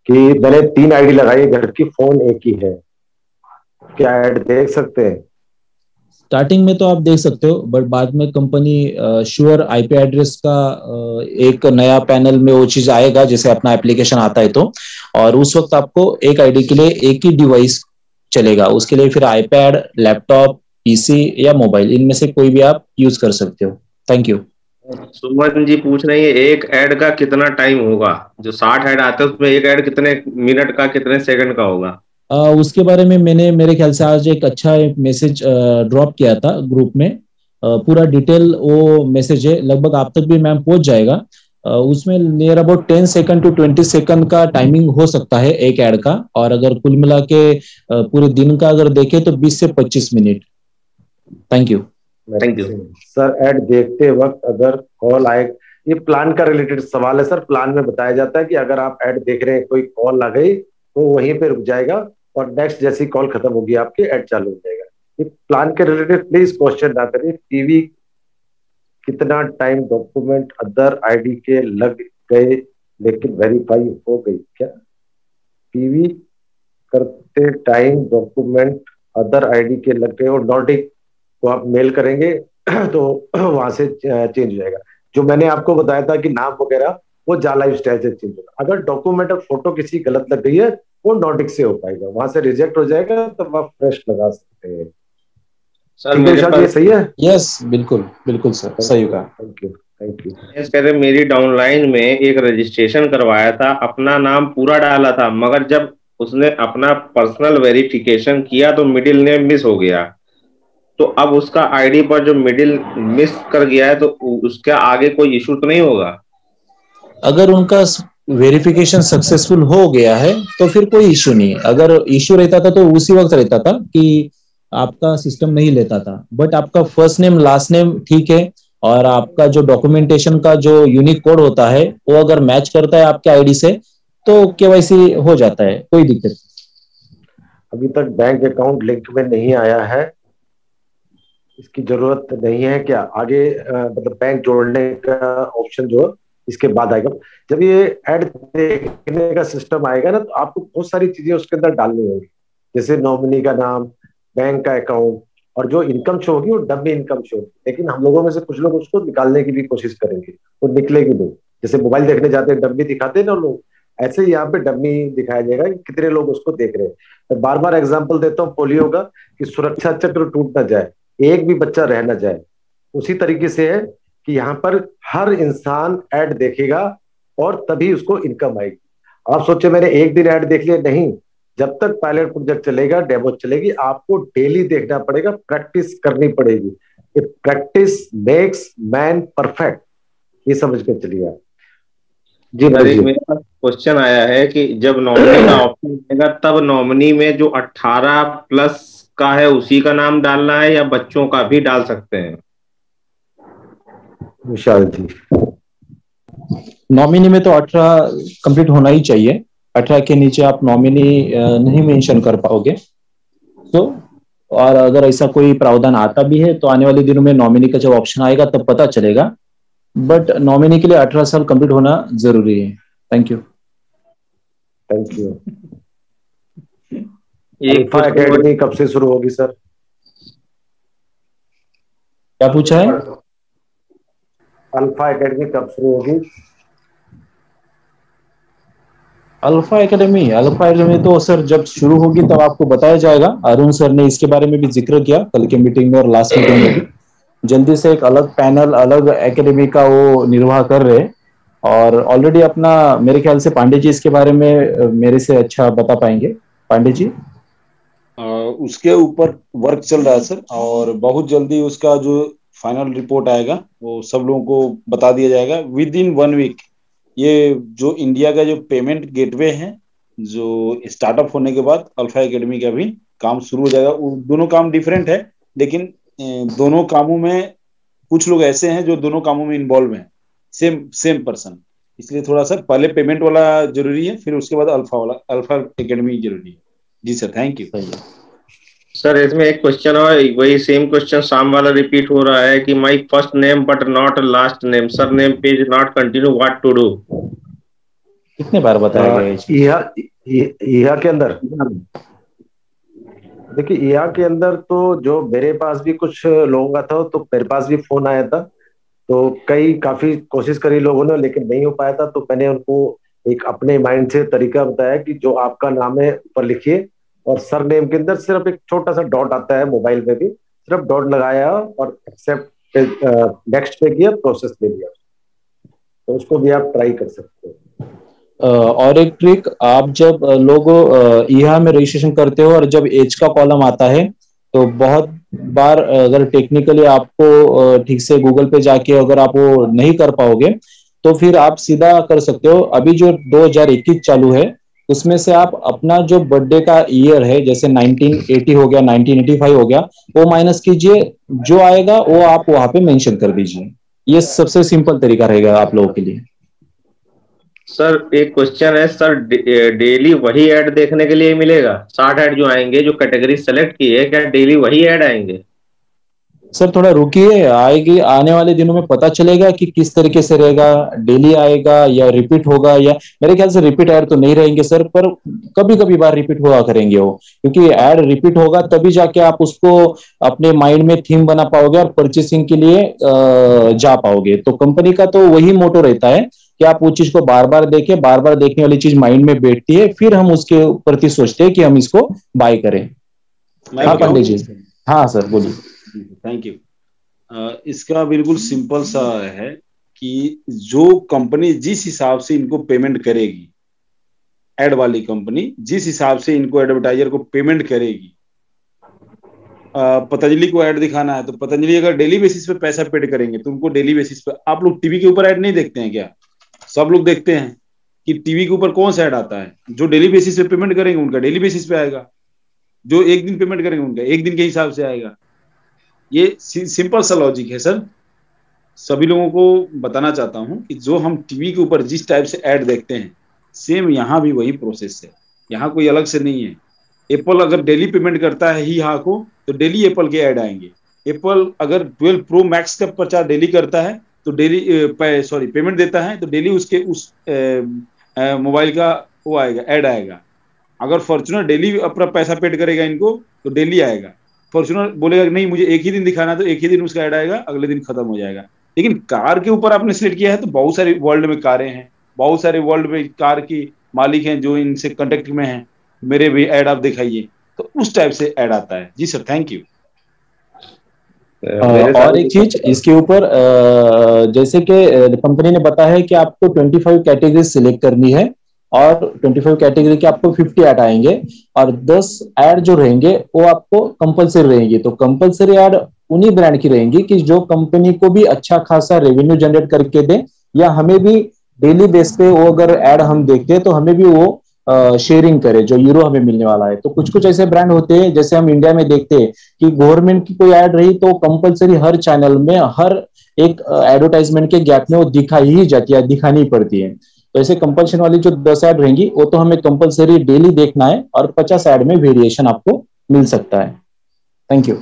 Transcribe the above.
कि मैंने 3 आईडी लगाई है, घर की, फोन एक ही है, क्या ऐड देख सकते हैं? स्टार्टिंग में तो आप देख सकते हो, बट बाद में कंपनी श्योर आईपी एड्रेस का एक नया पैनल में वो चीज आएगा, जैसे अपना एप्लीकेशन आता है तो, और उस वक्त आपको एक आईडी के लिए एक ही डिवाइस चलेगा। उसके लिए फिर आईपैड, लैपटॉप, पीसी या मोबाइल, इनमें से कोई भी आप यूज कर सकते हो। Thank you. सुमन जी पूछ रही है एक ऐड का कितना टाइम होगा? जो 60 ऐड आते हैं उसमें एक ऐड कितने मिनट का, कितने सेकंड का होगा? उसके बारे में मैंने मेरे ख्याल से आज एक अच्छा एक मैसेज ड्रॉप किया था ग्रुप में। पूरा डिटेल वो मैसेज है, लगभग आप तक भी मैम पहुंच जाएगा। उसमें near about 10 second to 20 second का टाइमिंग हो सकता है एक ऐड का, और अगर कुल मिला के पूरे दिन का अगर देखें तो 20 से 25 minute. Thank you. Thank you. Sir add देखते वक्त अगर कॉल आए, ये प्लान का रिलेटेड सवाल है सर। प्लान में बताया जाता है कि अगर आप ऐड देख रहे हैं, कोई कॉल आ गई तो वहीं पे रुक जाएगा और नेक्स्ट जैसी कॉल खत्म होगी आपकी ऐड चालू हो जाएगा। ये प्लान के रिलेटेड प्लीज क्वेश्चन ना करिए। टीवी कितना टाइम डॉक्यूमेंट अदर आईडी के लग गए लेकिन वेरीफाई हो गई क्या? टीवी करते टाइम डॉक्यूमेंट अदर आईडी के लग गए और नॉटिक को आप मेल करेंगे तो वहां से चेंज हो जाएगा। जो मैंने आपको बताया था कि नाम वगैरह वो जाला स्टाइल से चेंज होगा। अगर डॉक्यूमेंट और फोटो किसी गलत लग गई है वो नॉटिक से हो पाएगा, वहां से रिजेक्ट हो जाएगा, तब आप फ्रेश लगा सकते हैं। सर ठीक है मेरे विशाल, ये पास सही है? यस, बिल्कुल बिल्कुल सर, सही कहा। Thank you, thank you. कह रहे मेरी डाउनलाइन में एक रजिस्ट्रेशन करवाया था, अपना नाम पूरा डाला था, मगर जब उसने अपना पर्सनल वेरिफिकेशन किया तो मिडिल नेम मिस हो गया। तो अब उसका आईडी पर जो मिडिल मिस कर गया है तो उसका आगे कोई इशू तो नहीं होगा? अगर उनका वेरिफिकेशन सक्सेसफुल हो गया है तो फिर कोई इशू नहीं। अगर इशू रहता था तो उसी वक्त रहता था कि आपका सिस्टम नहीं लेता था, बट आपका फर्स्ट नेम लास्ट नेम ठीक है, और आपका जो डॉक्यूमेंटेशन का जो यूनिक कोड होता है वो अगर मैच करता है आपके आईडी से तो केवाईसी हो जाता है, कोई दिक्कत नहीं। अभी तक बैंक अकाउंट लिंक में नहीं आया है, इसकी जरूरत नहीं है क्या? आगे मतलब बैंक जोड़ने का ऑप्शन जो इसके बाद आएगा। जब ये ऐड देखने का सिस्टम आएगा ना, तो आपको बहुत सारी चीजें उसके अंदर डालनी होगी, जैसे नॉमिनी का नाम, बैंक का अकाउंट, और जो इनकम शो होगी वो डमी इनकम शो होगी। लेकिन हम लोगों में से कुछ लोग उसको निकालने की भी कोशिश करेंगे, वो निकलेगी नहीं। जैसे मोबाइल देखने जाते हैं डमी दिखाते हैं ना लोग, ऐसे ही यहाँ पे डमी दिखाया जाएगा कि कितने लोग उसको देख रहे हैं। मैं बार बार एग्जाम्पल देता हूँ पोलियो का, कि सुरक्षा चक्र टूट ना जाए, एक भी बच्चा रह ना जाए। उसी तरीके से है कि यहाँ पर हर इंसान ऐड देखेगा और तभी उसको इनकम आएगी। आप सोचे मैंने एक दिन ऐड देख लिया, नहीं। जब तक पायलट प्रोजेक्ट चलेगा, डेमो चलेगी, आपको डेली देखना पड़ेगा, प्रैक्टिस करनी पड़ेगी। प्रैक्टिस मेक्स मैन परफेक्ट, ये समझ कर चलिए आप। जी मेरे पास क्वेश्चन आया है कि जब नॉमिनी का ऑप्शन आएगा तब नॉमिनी में जो 18+ का है उसी का नाम डालना है या बच्चों का भी डाल सकते हैं? विशाल जी, नॉमिनी में तो 18 कंप्लीट होना ही चाहिए। 18 के नीचे आप नॉमिनी नहीं मेंशन कर पाओगे। तो और अगर ऐसा कोई प्रावधान आता भी है तो आने वाले दिनों में नॉमिनी का जब ऑप्शन आएगा तब पता चलेगा, बट नॉमिनी के लिए 18 साल कंप्लीट होना जरूरी है। Thank you, thank you. Alpha academy कब से शुरू होगी सर? क्या पूछा है? अल्फा एकेडमी कब शुरू होगी? अल्फा एकेडमी तो सर जब शुरू होगी तब आपको बताया जाएगा। अरुण सर ने इसके बारे में भी जिक्र किया कल की मीटिंग में और लास्ट मीटिंग में भी। जल्दी से एक अलग पैनल, अलग एकेडमी का वो निर्वाह कर रहे हैं, और ऑलरेडी अपना मेरे ख्याल से पांडे जी इसके बारे में मेरे से अच्छा बता पाएंगे। पांडे जी, उसके ऊपर वर्क चल रहा है सर, और बहुत जल्दी उसका जो फाइनल रिपोर्ट आएगा वो सब लोगों को बता दिया जाएगा विद इन 1 वीक। ये जो इंडिया का जो पेमेंट गेटवे है, जो स्टार्टअप होने के बाद अल्फा एकेडमी का भी काम शुरू हो जाएगा। दोनों काम डिफरेंट है, लेकिन दोनों कामों में कुछ लोग ऐसे हैं जो दोनों कामों में इन्वॉल्व हैं, सेम पर्सन। इसलिए थोड़ा सा पहले पेमेंट वाला जरूरी है, फिर उसके बाद अल्फा एकेडमी जरूरी है। जी सर, थैंक यू। सर इसमें एक क्वेश्चन और वही सेम क्वेश्चन शाम वाला रिपीट हो रहा है कि my first name but not last name, surname page not continue, what to do? कितने बार बताया गया है? ईहा के अंदर देखिए, ईहा के अंदर तो जो मेरे पास भी कुछ लोगों का था, तो मेरे पास भी फोन आया था, तो काफी कोशिश करी लोगों ने, लेकिन नहीं हो पाया था। तो मैंने उनको एक अपने माइंड से तरीका बताया कि जो आपका नाम है ऊपर लिखिए, और सर नेम के अंदर सिर्फ एक छोटा सा डॉट आता है, मोबाइल में भी सिर्फ डॉट लगाया और एक्सेप्ट नेक्स्ट पे किया, प्रोसेस ले लिया। तो उसको भी आप ट्राई कर सकते हो। और एक ट्रिक, आप जब लोग ईहा में रजिस्ट्रेशन करते हो और जब एज का कॉलम आता है, तो बहुत बार अगर टेक्निकली आपको ठीक से गूगल पे जाके अगर आप वो नहीं कर पाओगे, तो फिर आप सीधा कर सकते हो। अभी जो 2021 चालू है, उसमें से आप अपना जो बर्थडे का ईयर है, जैसे 1980 हो गया, 1985 हो गया, वो माइनस कीजिए, जो आएगा वो आप वहां पे मेंशन कर दीजिए। ये सबसे सिंपल तरीका रहेगा आप लोगों के लिए। सर एक क्वेश्चन है सर, डेली वही ऐड देखने के लिए मिलेगा? 60 ऐड जो आएंगे, जो कैटेगरी सेलेक्ट की है, क्या डेली वही ऐड आएंगे? सर थोड़ा रुकिए, आएगी, आने वाले दिनों में पता चलेगा कि किस तरीके से रहेगा, डेली आएगा या रिपीट होगा। या मेरे ख्याल से रिपीट ऐड तो नहीं रहेंगे सर, पर कभी कभी बार रिपीट हुआ करेंगे वो, क्योंकि ऐड रिपीट होगा तभी जाके आप उसको अपने माइंड में थीम बना पाओगे और परचेसिंग के लिए जा पाओगे। तो कंपनी का तो वही मोटो रहता है कि आप उस चीज को बार बार देखें, बार बार देखने वाली चीज माइंड में बैठती है, फिर हम उसके प्रति सोचते हैं कि हम इसको बाय करें। हाँ पंडित जी। हाँ सर बोलिए। Thank you. इसका बिल्कुल सिंपल सा है कि जो कंपनी जिस हिसाब से इनको पेमेंट करेगी, एड वाली कंपनी जिस हिसाब से इनको एडवर्टाइजर को पेमेंट करेगी, पतंजलि को ऐड दिखाना है तो पतंजलि अगर डेली बेसिस पे पैसा पेड करेंगे तो उनको डेली बेसिस पे। आप लोग टीवी के ऊपर ऐड नहीं देखते हैं क्या? सब लोग देखते हैं कि टीवी के ऊपर कौन सा ऐड आता है। जो डेली बेसिस पे पेमेंट करेंगे उनका डेली बेसिस पे आएगा, जो एक दिन पेमेंट करेंगे उनका एक दिन के हिसाब से आएगा। ये सिंपल सा लॉजिक है सर, सभी लोगों को बताना चाहता हूं कि जो हम टीवी के ऊपर जिस टाइप से ऐड देखते हैं, सेम यहाँ भी वही प्रोसेस है, यहाँ कोई अलग से नहीं है। एप्पल अगर डेली पेमेंट करता है ही यहाँ को, तो डेली एप्पल के ऐड आएंगे। एप्पल अगर 12 प्रो मैक्स का प्रचार डेली करता है तो डेली पेमेंट देता है तो डेली उसके उस मोबाइल का वो आएगा, ऐड आएगा। अगर फॉर्च्यूनर डेली अपना पैसा पेड करेगा इनको तो डेली आएगा। फॉर्च्यूनर बोलेगा कि नहीं मुझे एक ही दिन दिखाना, तो एक ही दिन उसका ऐड आएगा, अगले दिन खत्म हो जाएगा। लेकिन कार के ऊपर आपने सिलेक्ट किया है तो बहुत सारे वर्ल्ड में कारें हैं, बहुत सारे वर्ल्ड में कार की मालिक हैं जो इनसे कांटेक्ट में हैं, मेरे भी ऐड आप दिखाइए, तो उस टाइप से ऐड आता है। जी सर, थैंक यू। और एक चीज इसके ऊपर, जैसे कि कंपनी ने बताया है कि आपको 25 कैटेगरी सिलेक्ट करनी है और 25 कैटेगरी के आपको 50 ऐड आएंगे और 10 ऐड जो रहेंगे वो आपको कंपलसरी रहेंगी। तो कंपलसरी ऐड उन्हीं ब्रांड की रहेंगी कि जो कंपनी को भी अच्छा खासा रेवेन्यू जनरेट करके दे, या हमें भी डेली बेस पे वो अगर ऐड हम देखते हैं तो हमें भी वो शेयरिंग करे, जो यूरो हमें मिलने वाला है। तो कुछ कुछ ऐसे ब्रांड होते हैं, जैसे हम इंडिया में देखते हैं कि गवर्नमेंट की कोई ऐड रही तो कंपलसरी हर चैनल में हर एक एडवर्टाइजमेंट के गैप में वो दिखाई ही जाती है, दिखानी पड़ती है। तो ऐसे कंपल्शन वाली जो 10 ऐड रहेंगी वो तो हमें कंपलसरी डेली देखना है और 50 ऐड में वेरिएशन आपको मिल सकता है। Thank you.